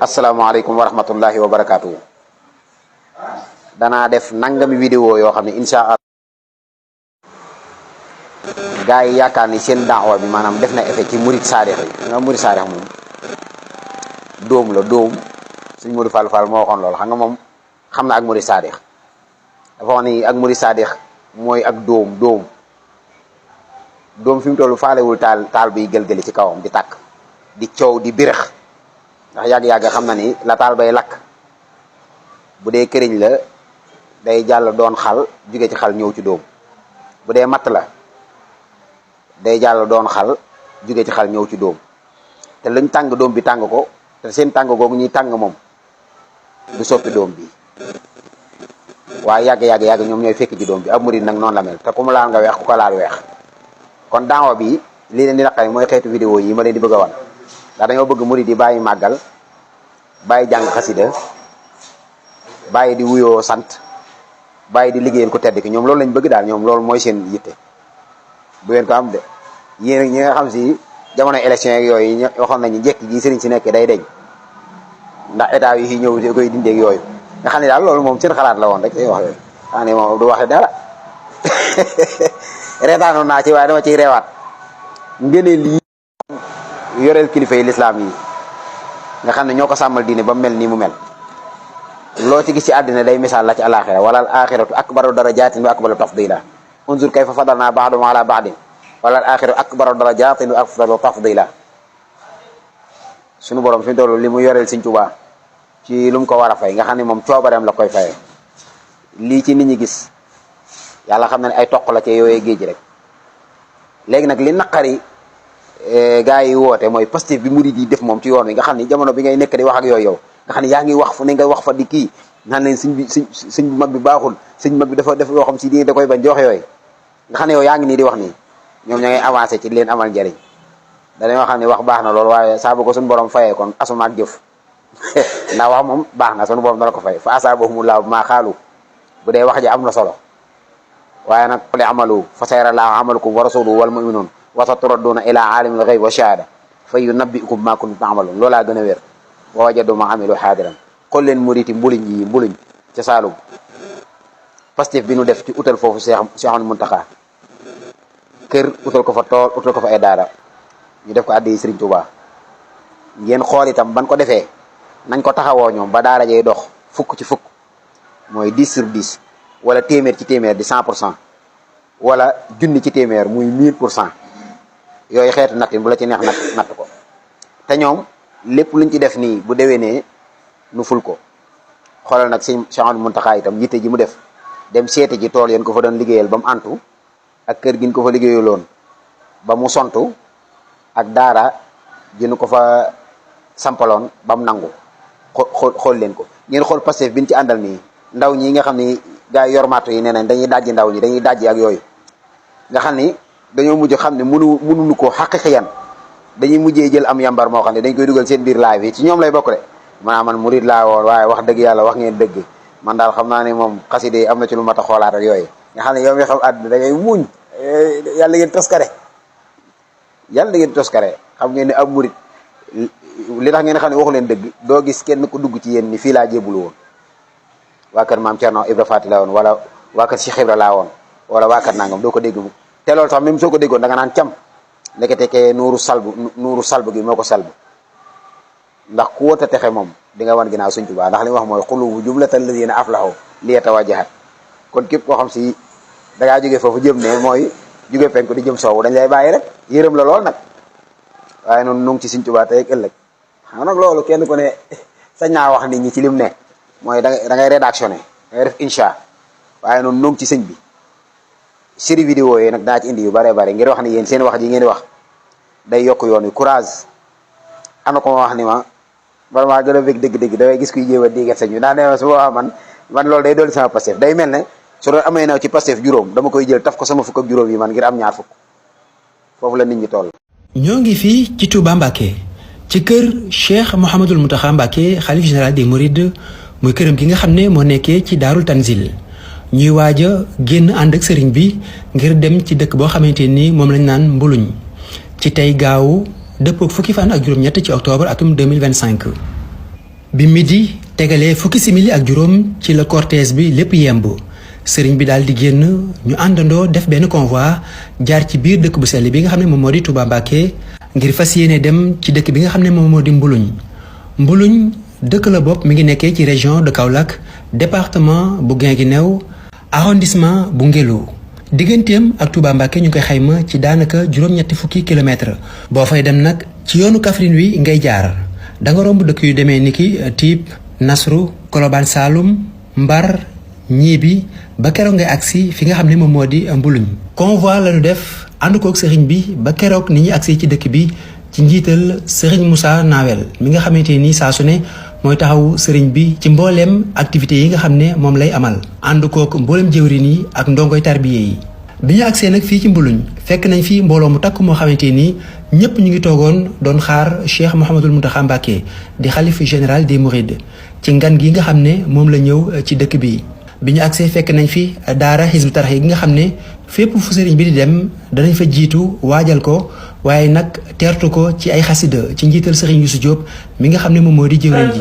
asalaamaaleykum wa rahmatullahi wa barakaatu. danaa def nangami vidéo yoo xam ne incha allah gars yi yaakaar ni seen daawa bi maanaam def na effet ci murid saadix yi nga murid saadix moom dóom la dóom suñ Modou Fall Fall moo waxoon loolu xam nga moom xam na ak murid saadix dafa wax ni ak murid saadix mooy ak dóom fi mu toll faalewul taal biy gëlgëli ci kawam di tàkk di coow di birëx ndax yàgg-yàgg xam na ni la taal bay lakk bu dee këriñ la day jàll doon xal jóge ci xal ñëw ci dóom bu dee matt la day jàll doon xal jóge ci xal ñëw ci dóom te luñ tàng dóom bi tàng ko te seen tàng googu ñuy tàng moom du soppi dóom bi waaye yàgg ñoom ñooy fekk ci dóom bi ab murid nag noonu la mel te ku mu laal nga weex ku ko laal weex kon daawa bi lii leen di naqari mooy xeetu vidéo yi ma leen di bëgg a wan ndax dañoo bëgg murid yi bàyyi màggal bàyyi jàng xasida bàyyi di wuyoo sant bàyyi di liggéeyal ko tedd ki ñoom loolu lañ bëgg daal ñoom loolu mooy seen yitte bu ngeen ko am de yéen ñi nga xam si jamono élection yeeg yooyu waxoon nañu njëkk gi sëriñ si nekk day deñ ndax état yi ñëw di koy dindeeg yooyu nga xam ne daal loolu moom seen xalaat la woon rek say wax yooyu xam ne moom du waxe dara reetaanoon naa ci waaye dama ciy reewaat ngëneel lii yoreel kilifa yi lislaam yi nga xam ne ñoo ko sàmmal diine ba mel nii mu mel loo ci gis ci àddina day misaal la ci alaxira wala al axiratu akbaru darajatin wa akbaru tafdila unzur kayfa fadalna ba'dahum ala ba'din wala al axiratu akbaru darajatin wa akbaru tafdila suñu borom fi mu toll li mu yoreel Sëñ Tuubaa ci lu mu ko war a fay nga xam ne moom coobareem la koy fayee lii ci nit ñi gis yàlla xam na ne ay toq la ci yooyee géej rek léegi nag li naqari gaa yi woote mooy Pastef bi murid yi def moom ci yoon wi nga xam ni jamono bi ngay nekk di wax ak yooyu yow nga xam ne yaa ngi wax fu ne nga wax fa di kii naan leen sëñ bu mag bi baaxul sëñ mag bi dafa def loo xam si di da koy bañ di wax yooyu nga xam ne yow yaa ngi nii di wax nii ñoom ña ngay avancé ci leen amal njariñ dañoo xam ne wax baax na loolu waaye saa bu ko suñu borom fayee kon asuma ak jëf ndax wax moom baax na suñu borom dana ko fay fa asaabahumullahu maa xaalu bu dee wax ji am na solo waaye nag li amalu fa sayara laahu amalakum wa rasuluhu wal mu'minun wa saturadduuna ila aalimil ghaybi wa shahaada fa yunabbi'ukum maa kuntum ta'maluun loolaa gën a wér wa wajadu ma amilu haadiran xool leen muriti mbuluñ ca Saalum Pastef bi nu def ci utal foofu Seexul Muntaxa kër utal ko fa tool utal ko fa ay daara ñu def ko addi Sëriñ Tuubaa ngeen xool itam ban ko defee nañ ko taxawoo ñoom ba daara jay dox fukk ci fukk mooy 10 sur 10 wala téeméer ci téeméer di 100% wala junni ci téeméer muy 1000%. yooyu xeetu nattin bu la ci neex natt ko te ñoom lépp luñ ci def nii bu déwénee nu ful ko xoolal nag sëñ Seexul Muntaxa itam yitte ji mu def dem seeti ji tool yéen ko fa doon liggéeyal ba mu antu ak kër gi ñu ko fa liggéeyaloon ba mu sontu ak daara ji ñu ko fa sampaloon ba mu nangu xool leen ko ngeen xool Pastef bi ñu ci àndal nii ndaw ñi nga xam ni gaa yi yor mato yi nee nañ dañuy dajji ndaw ñi dañuy dajji ak yooyu nga xam ni dañoo mujj xam ne mënuñu ko xaqiqiyan dañuy mujjee jël am yambar moo xam ne dañ koy dugal seen biir live yi ci ñoom lay bokk de maanaam man murid laa woon waaye wax dëgg yàlla wax ngeen dëgg man daal xam naa ne moom xaside yi am na ci lu mat a xoolaat ak yooyu nga xam ne yow mi xam àdduna da ngay muñ yàlla ngeen toskare xam ngeen ne ab murid li tax ngeen xam ne waxu leen dëgg doo gis kenn ku dugg ci yéen ni fii laa jébulu woon waa kër maam Cerno Ibra Faati laa woon wala waa kër Cheikh Ibra laa woon wala waa kër nangam doo ko dégg te loolu sax même soo ko déggoon da nga naan cam ndekete ke nuuru salbu gi moo ko salbu ndax ku wóota texe moom di nga wan ginnaaw Sëñ Tuubaa ndax li mu wax mooy xulubu jumlatal lazina aflahu li yatawajjahat kon képp koo xam si da ngaa jógee foofu jëm ne mooy jóge penku di jëm soowu dañ lay bàyyi rek yërëm la lool nag waaye noonu nu ngi ci Sëñ Tuubaa tey ak ëllëg xam nag loolu kenn ku ne sañ naa wax nit ñi ci lim ne mooy da ngay rédactionné da ngay def incha waaye noonu nu ngi ci sëñ bi série vidéo yi nag daa ci indi yu bare bare ngir wax ni yéen seen wax ji ngeen di wax day yokk yoon wi courage am na ko ma wax ni ma vraiment gën a bëgg dëgg-dëgg dangay gis kuy jéem a digat sëñ bi ndax nee na su boobaa man loolu day dolli sama Pastef day mel ne su doon amee na ci Pastef juróom dama koy jël taf ko sama fukk ak juróom yi man ngir am ñaar fukk foofu la nit ñi toll. ñoo ngi fii ci Touba Mbacké ci kër Cheikh Mouhamadoul Mountakha Mbacké xalif général des Mourides muy këram gi nga xam ne moo nekkee ci Daarul Tanzil ñuy waaj a génn ànd ak sëriñ bi ngir dem ci dëkk boo xamante ni moom lañ naan mbuluñ ci tey gaawu dëppoo fukki fan ak juróom-ñett ci octobre atum 2025 bi midi tegalee fukki simili ak juróom ci la cortège bi lépp yemb sëriñ bi daal di génn ñu àndandoo def benn convoi jaar ci biir dëkk bu sell bi nga xam ne moom moo di Touba Mbacké ngir fas yéene dem ci dëkk bi nga xam ne moom moo di Mbuluñ dëkk la bopp mi ngi nekkee ci région de Kaolack département bu Guinguinéo arrondissement bu Ngélo digganteem ak Touba Mbacké ñu ngi koy xayma ci daanaka juróom-ñetti fukki kilomètre boo fay dem nag ci yoonu Kaffrine wi ngay jaar da nga romb dëkk yu demee niki Tiib Nasru Kolobaan Saalum Mbar Ñiibi ba keroog ngay agsi fi nga xam ne moom moo di Mbuluñ convoi la ñu def ànd kook sëriñ bi ba keroog ni ñuy agsi ci dëkk bi ci njiital sëriñ Moussa Nawel mi nga xamante ni saa su ne mooy taxawu sëriñ bi ci mbooleem activités yi nga xam ne moom lay amal ànd kook mbooleem jëwrin yi ak ndongoy tarbiye yi bi ñu agsee nag fii ci Mbuluñ fekk nañ fi mbooloo mu takk moo xamante ni ñëpp ñu ngi toogoon doon xaar Cheikh Mouhamadoul Mountakha Mbacké di xalif général des Mourides ci ngan gi nga xam ne moom la ñëw ci dëkk bi bi ñu agsee fekk nañ fi daara Hizbut Tarqiyyah gi nga xam ne fépp fu sëriñ bi di dem danañ fa jiitu waajal ko waaye nag teertu ko ci ay xasida ci njiital sëriñ Youssou Diop mi nga xam ne moom moo di jëwriñ ji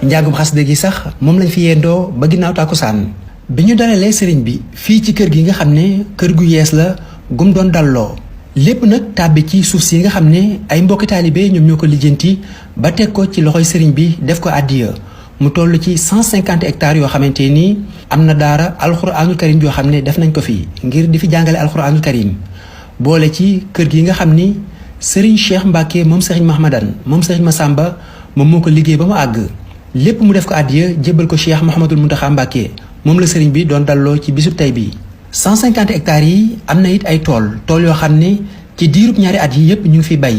njàngum xasida gi sax moom lañ fi yendoo ba ginnaaw tàkkusaan bi ñu dalalee sëriñ bi fii ci kër gi nga xam ne kër gu yees la gum doon dalloo lépp nag tàbbi ci suuf si nga xam ne ay mbokki taalibe ñoom ñoo ko lijjanti ba teg ko ci loxoy sëriñ bi def ko àddiya mu toll ci 150 hectares yoo xamante ni am na daara alxuraanul karim yoo xam ne def nañ ko fi ngir di fi jàngale alxuraanul karim boole ci kër gi nga xam ni sëriñ Cheikh Mbacké moom sëriñ Mahmadan moom sëriñ Massamba moom moo ko liggéey ba mu àgg lépp mu def ko àddiya jébbal ko Cheikh Mouhamadoul Mountakha Mbacké moom la sëriñ bi doon dalloo ci bisub tey bi 150 hectares yi am na it ay tool yoo xam ne ci diirub ñaari at yi yépp ñu ngi fiy bay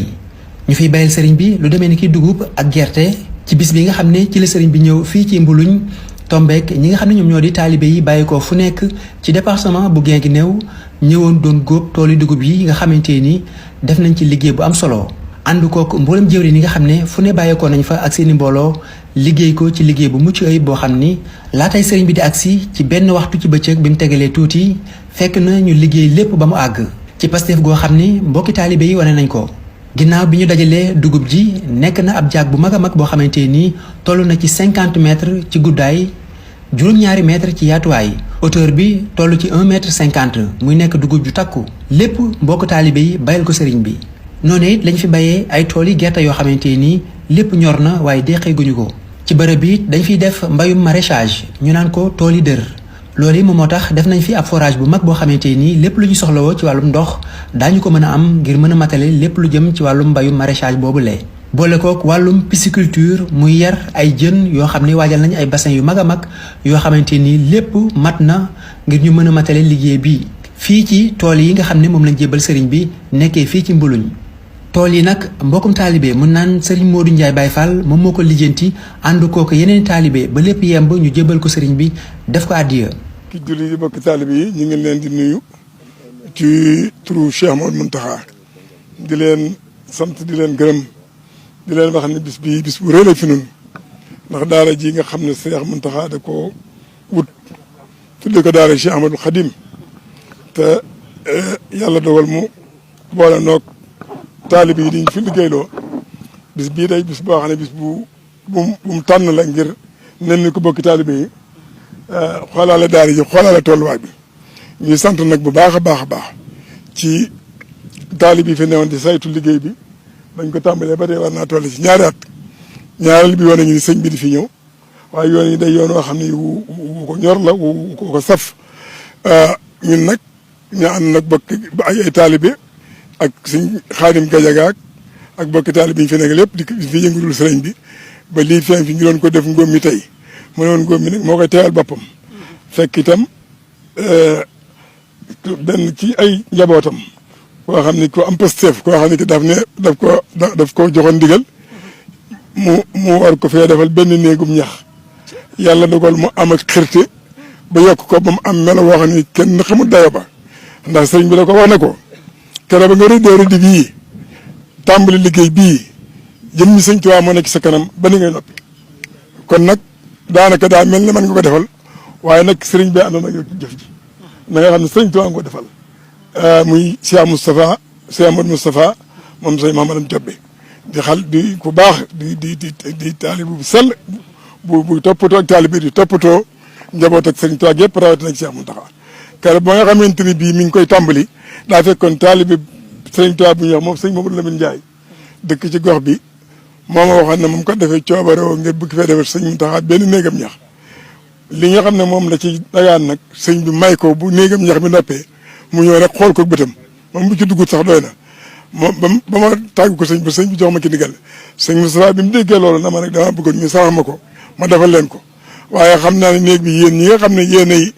ñu fiy bayal sëriñ bi lu demee ni ki dugub ak gerte ci bis bi nga xam ne ci la sëriñ bi ñëw fii ci Mbuluñ tombeek ñi nga xam ne ñoom ñoo di taalibe yi bàyyi ko fu nekk ci département bu Guinguinéo ñëwoon doon góob tooli dugub yi nga xamante ni def nañ ci liggéey bu am solo ànd kook mboolem jëwri yi nga xam ne fu ne bàyyeekoo nañ fa ak seeni mbooloo liggéey ko ci liggéey bu mucc ayib boo xam ni laatay sëriñ bi di agsi ci benn waxtu ci bëccëg bi mu tegalee tuuti fekk na ñu liggéey lépp ba mu àgg ci Pastef goo xam ni mbokki taalibe yi wane nañ ko ginnaaw bi ñu dajalee dugub ji nekk na ab jaag bu mag a mag boo xamante ni toll na ci 50 mètres ci guddaay juróom-ñaari mètres ci yaatuwaay hauteur bi toll ci 1 mètre 50 muy nekk dugub ju takku lépp mbokk taalibe yi bayal ko sëriñ bi noonu it lañ fi bayee ay tool yi gerte yoo xamante ni lépp ñor na waaye deqee guñu ko ci bërëb bi dañ fiy def mbayum maraîchage ñu naan ko tool yi dër loolu yi moom moo tax def nañ fi ab forage bu mag boo xamante ni lépp lu ñu soxlawoo ci wàllum ndox daañu ko mën a am ngir mën a matale lépp lu jëm ci wàllum mbayum maraîchage boobu lee boole kook wàllum pisciculture muy yar ay jën yoo xam ne waajal nañ ay bassin yu mag a mag yoo xamante ni lépp mat na ngir ñu mën a matale liggéey bi fii ci tool yi nga xam ne moom lañ jébal sëriñ bi nekkee fii ci Mbuluñ tool yi nag mbokkum taalibe mën naan sëriñ Modou Ndiaye Baye Fall moom moo ko lijjanti ànd kooku yeneen taalibe ba lépp yemb ñu jébal ko sëriñ bi def ko àddiya ki julli yi bokk taalibe yi ñu ngi leen di nuyu ci turu Cheikh Mouhamadoul Mountakha di leen sant di leen gërëm di leen wax ne bis bi bis bu rëy la fi nun ndax daara ji nga xam ne Cheikh Mountakha da ko wut tudde ko daara Cheikh Ahmadoul Khadim te yàlla dogal mu boole noog taalibe yi diñ fi liggéeyloo bis bii day bis boo xam ne bis bu mu tànn la ngir nen ni ko bokki taalibe yi xoolaale daara ji xoolaale tolluwaay bi ñuy sant nag bu baax a baax a baax ci taalibe yi fi newoon di saytu liggéey bi bañ ko tàmbalee ba tey war naa toll ci ñaari at ñaareel bi yoon nañu ni sëñ bi di fi ñëw waaye yoon yi day yoon woo xam ne wu ko ñor la wu ko saf ñun nag ñu ànd nag bokk ay taalibe ak suñ Xaadim Gajaga ak bokki taalibe yi fi nekk lépp di fi yëngulul sëriñ bi ba lii feeñ fi ñu doon ko def ngóom mi tey mu ne woon ngóom mi nag moo koy teewal boppam fekk itam benn ci ay njabootam koo xam ne ko am Pastef koo xam ne ki daf ko joxoon ndigal mu war ko fee defal benn néegum ñax yàlla dogal mu am ak xirte ba yokk ko ba mu am melo woo xam ne kenn xamul dayo ba ndax sëriñ bi da ko wax ne ko keroog ba nga rëddee rëdd bii tàmbali liggéey bii jëm ñi sëñ Tuubaa moo nekk sa kanam ba ni ngay noppi kon nag daanaka daa mel ne man nga ko defal waaye nag sëriñ bi àndoon ak yow ci jëf ji na nga xam ne sëriñ Tuubaa nga ko defal muy Cheikh Moustapha Cheikh Amadou Moustapha moom sëñ Mahamadou Jobbe di di ku baax di taalib bu sell bu toppatoo ak taalib bi di toppatoo njaboot ak sëriñ Tuubaa yëpp rawatina ak Cheikh Mountakha keroog ba nga xamante ni bii mi ngi koy tàmbali daa fekkoon taalib bi sëriñ Tuubaa bu ñuy wax moom sëñ Mamadou Lamine Ndiaye dëkk ci gox bi moo ma waxoon ne moom ko defee coobaroo ngir bëgg fee defar sëñ Mountakha benn néegam ñax li nga xam ne moom la ci dagaan nag sëñ bi may ko bu néegam ñax bi noppee mu ñëw rek xool ko bëtam moom bu ci duggut sax doy na moom ba ma tàggu ko sëñ bi jox ma ci ndigal sëñ Moustapha bi mu déggee loolu na ma nag dama bëggoon ñu sarax ma ko ma defal leen ko waaye xam naa ne néeg bi yéen ñi nga xam ne yéenay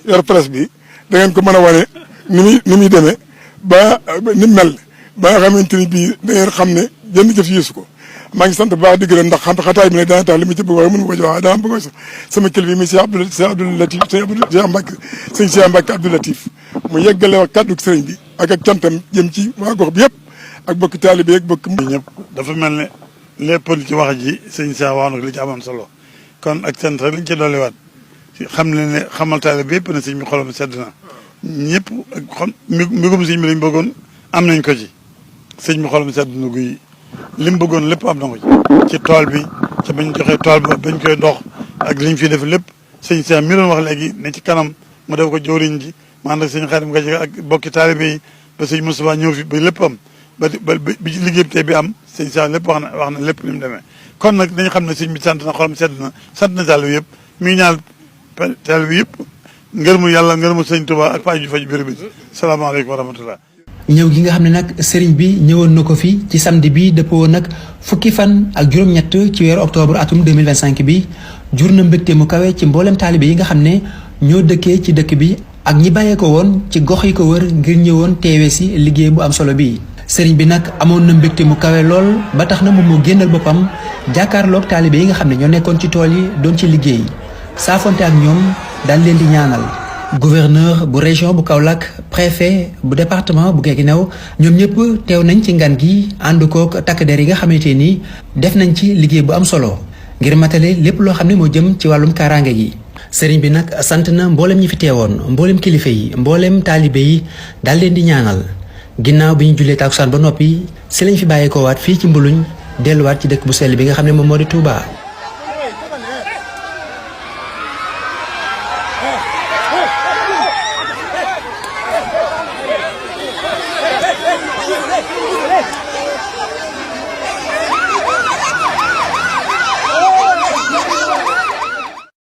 yor presse bi da ngeen ko mën a wane ni muy demee ba ni mel ba nga xamante ni bii da ngeen xam ne jënd jëf yéesu ko maa ngi sant bu baax di gërëm ndax xataay bi nag dana tax li mu ci bëgg wax mënu ma ko ci wax dama bëgg sax sama kilifa mi Cheikh Abdou Latif Cheikh Mbacke Abdou Latif mu yeggale wax kàddu sëriñ bi ak cantam jëm ci waa gox bi yëpp ak bokk taalibe ak bokk ñëpp dafa mel ne lépp ci wax ji sëñ Cheikh wax nag li ci amoon solo kon ak sant rek liñ ci dolliwaat xam ne xamal taalibe yëpp ne sëñ bi xolam sedd na ñëpp ak xol mbigum sëñ bi lañ bëggoon am nañ ko ci sëñ bi xolam sedd na guy li mu bëggoon lépp am na ko ci tool bi ci bañ joxee tool ba bañ koy dox ak liñ fi def lépp sëñ Cheikh mi doon wax léegi ne ci kanam mu def ko jawriñ ji ma ànd ak sëñ Xaadim Gaje ak bokki taalibe yi ba sëñ Moustapha ñëw fi ba lépp am ba bi ci liggéey bi tey bi am sëñ Cheikh lépp wax na lépp ni mu demee kon nag dañu xam ne sëñ bi sant na xolam sedd na sant na taalibe yëpp mi ngi ñaan taalibe yëpp ngërëmu yàlla ngërëmu sëñ Touba ak paju faju biir bi salaamaaleykum wa rahmatullah ñëw gi nga xam ne nag sëriñ bi ñëwoon na ko fi ci samedi bi dëppoo nag fukki fan ak juróom-ñett ci weeru octobre atum 2025 bi jur na mbégte mu kawe ci mboolem taalibe yi nga xam ne ñoo dëkkee ci dëkk bi ak ñi bàyyee ko woon ci gox yi ko wër ngir ñëwoon teewee si liggéey bu am solo bi sëriñ bi nag amoon na mbégte mu kawe lool ba tax na moom moo génnal boppam jàkkaarloog taalibe yi nga xam ne ñoo nekkoon ci tool yi doon ci liggéey saafonte ak ñoom daal leen di ñaanal gouverneur bu région bu Kaolack préfet bu département bu Guinguinéo ñoom ñëpp teew nañ ci ngan gi ànd kook takk der yi nga xamante ni def nañ ci liggéey bu am solo ngir matale lépp loo xam ne moo jëm ci wàllum kaaraange gi sëriñ bi nag sant na mboolem ñi fi teewoon mboolem kilifa yi mboolem taalibe yi daal leen di ñaanal ginnaaw bi ñu jullee takkusaan ba noppi si lañ fi bàyyeekoowaat fii ci Mbuluñ delluwaat ci dëkk bu sell bi nga xam ne moom moo di Touba. Hey!